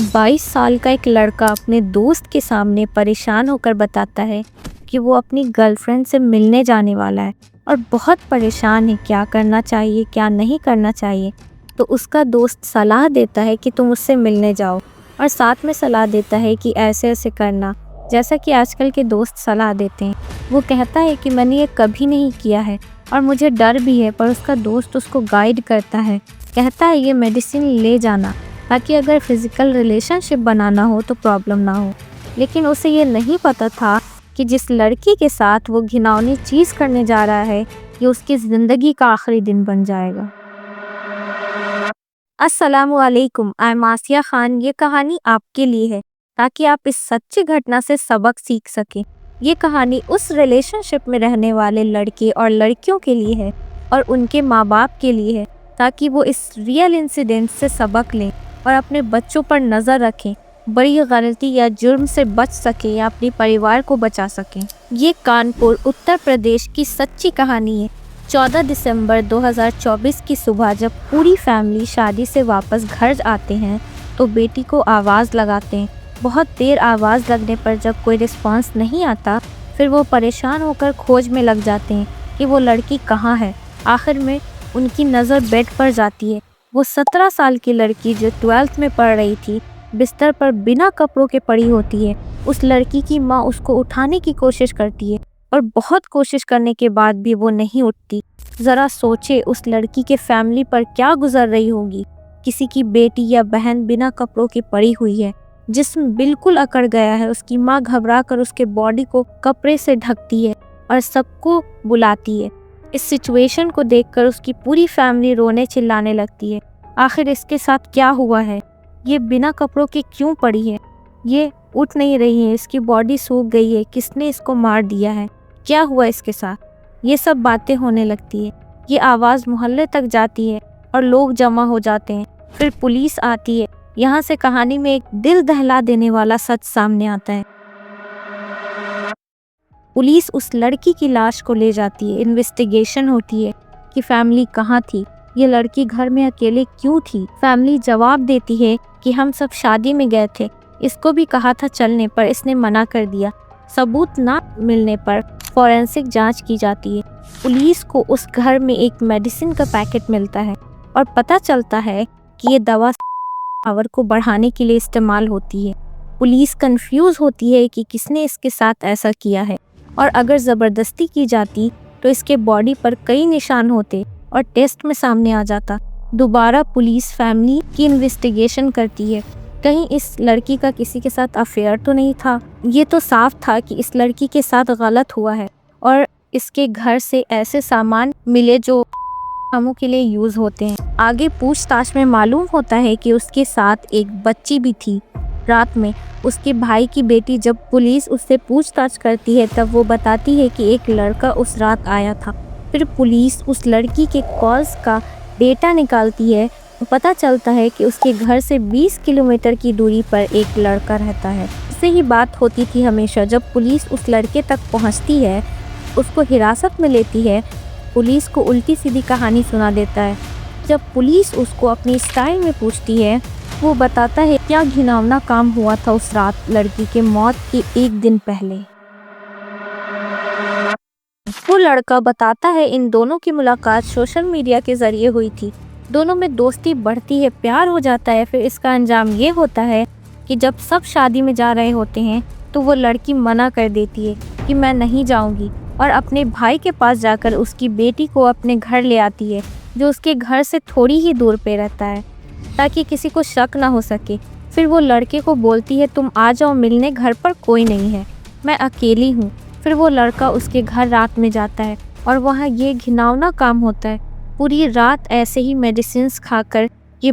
22 साल का एक लड़का अपने दोस्त के सामने परेशान होकर बताता है कि वो अपनी गर्लफ्रेंड से मिलने जाने वाला है और बहुत परेशान है, क्या करना चाहिए क्या नहीं करना चाहिए। तो उसका दोस्त सलाह देता है कि तुम उससे मिलने जाओ और साथ में सलाह देता है कि ऐसे ऐसे करना, जैसा कि आजकल के दोस्त सलाह देते हैं। वो कहता है कि मैंने ये कभी नहीं किया है और मुझे डर भी है, पर उसका दोस्त उसको गाइड करता है, कहता है ये मेडिसिन ले जाना ताकि अगर फिज़िकल रिलेशनशिप बनाना हो तो प्रॉब्लम ना हो। लेकिन उसे ये नहीं पता था कि जिस लड़की के साथ वो घिनौनी चीज़ करने जा रहा है, ये उसकी ज़िंदगी का आखिरी दिन बन जाएगा। अस्सलामुअलैकुम, आई एम आसिया खान। ये कहानी आपके लिए है ताकि आप इस सच्ची घटना से सबक सीख सकें। ये कहानी उस रिलेशनशिप में रहने वाले लड़के और लड़कियों के लिए है और उनके माँ बाप के लिए है, ताकि वो इस रियल इंसिडेंट से सबक लें और अपने बच्चों पर नज़र रखें, बड़ी गलती या जुर्म से बच सकें या अपने परिवार को बचा सकें। ये कानपुर उत्तर प्रदेश की सच्ची कहानी है। 14 दिसंबर 2024 की सुबह जब पूरी फैमिली शादी से वापस घर आते हैं तो बेटी को आवाज़ लगाते हैं। बहुत देर आवाज़ लगने पर जब कोई रिस्पांस नहीं आता, फिर वो परेशान होकर खोज में लग जाते हैं कि वो लड़की कहाँ है। आखिर में उनकी नज़र बेड पर जाती है। वो 17 साल की लड़की जो 12th में पढ़ रही थी, बिस्तर पर बिना कपड़ों के पड़ी होती है। उस लड़की की माँ उसको उठाने की कोशिश करती है और बहुत कोशिश करने के बाद भी वो नहीं उठती। ज़रा सोचे उस लड़की के फैमिली पर क्या गुजर रही होगी। किसी की बेटी या बहन बिना कपड़ों की पड़ी हुई है, जिस्म बिल्कुल अकड़ गया है। उसकी माँ घबरा कर उसके बॉडी को कपड़े से ढकती है और सबको बुलाती है। इस सिचुएशन को देखकर उसकी पूरी फैमिली रोने चिल्लाने लगती है। आखिर इसके साथ क्या हुआ है? ये बिना कपड़ों के क्यों पड़ी है? ये उठ नहीं रही है, इसकी बॉडी सूख गई है, किसने इसको मार दिया है? क्या हुआ इसके साथ? ये सब बातें होने लगती है। ये आवाज़ मोहल्ले तक जाती है और लोग जमा हो जाते हैं। फिर पुलिस आती है। यहाँ से कहानी में एक दिल दहला देने वाला सच सामने आता है। पुलिस उस लड़की की लाश को ले जाती है। इन्वेस्टिगेशन होती है कि फैमिली कहाँ थी, ये लड़की घर में अकेले क्यों थी। फैमिली जवाब देती है कि हम सब शादी में गए थे, इसको भी कहा था चलने पर इसने मना कर दिया। सबूत ना मिलने पर फॉरेंसिक जांच की जाती है। पुलिस को उस घर में एक मेडिसिन का पैकेट मिलता है और पता चलता है कि ये दवा पावर को बढ़ाने के लिए इस्तेमाल होती है। पुलिस कंफ्यूज होती है कि किसने इसके साथ ऐसा किया है और अगर ज़बरदस्ती की जाती तो इसके बॉडी पर कई निशान होते और टेस्ट में सामने आ जाता। दोबारा पुलिस फैमिली की इन्वेस्टिगेशन करती है, कहीं इस लड़की का किसी के साथ अफेयर तो नहीं था। ये तो साफ था कि इस लड़की के साथ गलत हुआ है और इसके घर से ऐसे सामान मिले जो कामों के लिए यूज़ होते हैं। आगे पूछताछ में मालूम होता है कि उसके साथ एक बच्ची भी थी। रात में उसके भाई की बेटी जब पुलिस उससे पूछताछ करती है तब वो बताती है कि एक लड़का उस रात आया था। फिर पुलिस उस लड़की के कॉल्स का डेटा निकालती है। पता चलता है कि उसके घर से 20 किलोमीटर की दूरी पर एक लड़का रहता है। इससे ही बात होती थी हमेशा। जब पुलिस उस लड़के तक पहुंचती है, उसको हिरासत में लेती है, पुलिस को उल्टी सीधी कहानी सुना देता है। जब पुलिस उसको अपनी स्टाइल में पूछती है, वो बताता है क्या घिनौना काम हुआ था उस रात लड़की के मौत के एक दिन पहले। वो लड़का बताता है इन दोनों की मुलाकात सोशल मीडिया के जरिए हुई थी। दोनों में दोस्ती बढ़ती है, प्यार हो जाता है। फिर इसका अंजाम ये होता है कि जब सब शादी में जा रहे होते हैं तो वो लड़की मना कर देती है कि मैं नहीं जाऊंगी और अपने भाई के पास जाकर उसकी बेटी को अपने घर ले आती है, जो उसके घर से थोड़ी ही दूर पे रहता है, ताकि किसी को शक ना हो सके। फिर वो लड़के को बोलती है तुम आ जाओ मिलने, घर पर कोई नहीं है, मैं अकेली हूँ। फिर वो लड़का उसके घर रात में जाता है और वहाँ ये घिनौना काम होता है। पूरी रात ऐसे ही मेडिसिन्स खाकर ये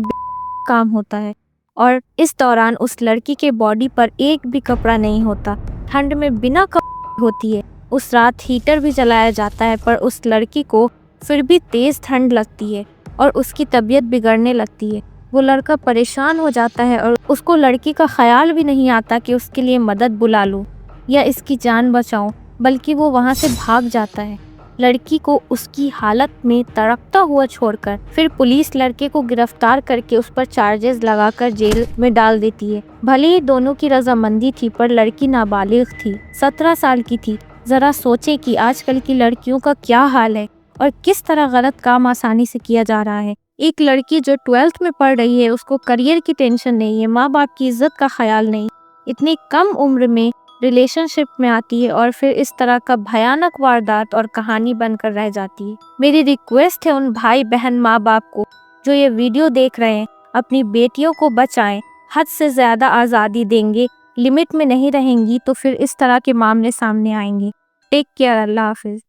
काम होता है और इस दौरान उस लड़की के बॉडी पर एक भी कपड़ा नहीं होता। ठंड में बिना कपड़े होती है। उस रात हीटर भी जलाया जाता है, पर उस लड़की को फिर भी तेज़ ठंड लगती है और उसकी तबीयत बिगड़ने लगती है। वो लड़का परेशान हो जाता है और उसको लड़की का ख्याल भी नहीं आता कि उसके लिए मदद बुला लूँ या इसकी जान बचाऊं, बल्कि वो वहाँ से भाग जाता है। लड़की को उसकी हालत में तड़पता हुआ छोड़कर फिर पुलिस लड़के को गिरफ्तार करके उस पर चार्जेस लगाकर जेल में डाल देती है। भले ही दोनों की रजामंदी थी, पर लड़की नाबालिग थी, 17 साल की थी। जरा सोचें कि आजकल की लड़कियों का क्या हाल है और किस तरह गलत काम आसानी से किया जा रहा है। एक लड़की जो 12th में पढ़ रही है, उसको करियर की टेंशन नहीं है, माँ बाप की इज्जत का ख्याल नहीं, इतनी कम उम्र में रिलेशनशिप में आती है और फिर इस तरह का भयानक वारदात और कहानी बनकर रह जाती है। मेरी रिक्वेस्ट है उन भाई बहन माँ बाप को जो ये वीडियो देख रहे हैं, अपनी बेटियों को बचाएं। हद से ज़्यादा आज़ादी देंगे, लिमिट में नहीं रहेंगी तो फिर इस तरह के मामले सामने आएंगे। Take care. अल्लाह हाफिज़।